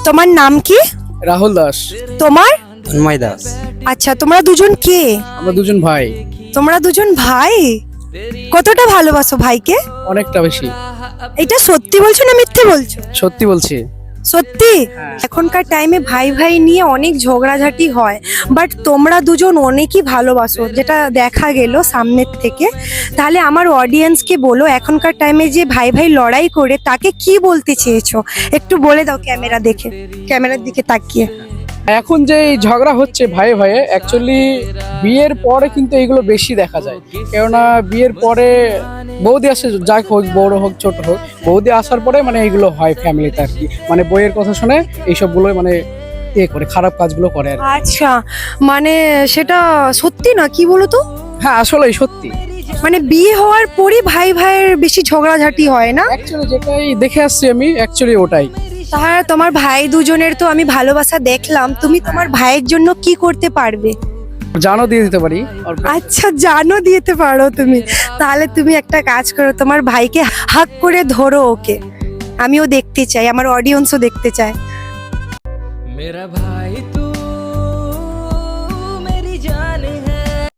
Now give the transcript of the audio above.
তোমার নাম কি? রাহুল দাস। তোমার? তন্ময় দাস। আচ্ছা, তোমরা দুজন কে? আমরা দুজন ভাই। তোমরা দুজন ভাই? কতটা ভালোবাসো ভাইকে? অনেকটা বেশি। এটা সত্যি বলছো না মিথ্যে বলছো? সত্যি বলছি। সত্যি? এখনকার টাইমে ভাই ভাই নিয়ে অনেক ঝগড়াঝাটি হয়, বাট তোমরা দুজন অনেকই ভালোবাসো যেটা দেখা গেল সামনের থেকে। তাহলে আমার অডিয়েন্সকে বলো, এখনকার টাইমে যে ভাই ভাই লড়াই করে তাকে কি বলতে চেয়েছো, একটু বলে দাও ক্যামেরা দেখে, ক্যামেরার দিকে তাকিয়ে। এখন যে এই ঝগড়া হচ্ছে ভাই ভাইয়ে, অ্যাকচুয়ালি বিয়ের পরে কিন্তু এগুলো বেশি দেখা যায়। কেননা বিয়ের পরে বৌদি আসে, যাই হোক বড় হোক ছোট হোক, বৌদি আসার পরে মানে এইগুলো হয় ফ্যামিলিতে আর কি। মানে বইয়ের কথা শুনে এইসবগুলো মানে করে খারাপ কাজগুলো করে আর কি। আচ্ছা, মানে সেটা সত্যি না, কি বলো তো? হ্যাঁ আসলেই সত্যি। মানে বিয়ে হওয়ার পরই ভাই ভাইয়ের বেশি ঝগড়াঝাটি হয় না? অ্যাকচুয়ালি যেটাই দেখে আসছি আমি, অ্যাকচুয়ালি ওটাই। তাহলে তোমার ভাই দুজনের তো আমি ভালোবাসা দেখলাম, তুমি তোমার ভাইয়ের জন্য কি করতে পারবে? জানো দিয়ে দিতে পারি। আচ্ছা, জানো দিতে পারো তুমি? তাহলে তুমি একটা কাজ করো, তোমার ভাইকে হাক করে ধরো ওকে, আমিও দেখতে চাই, আমার অডিয়েন্সও দেখতে চায়। मेरा भाई तू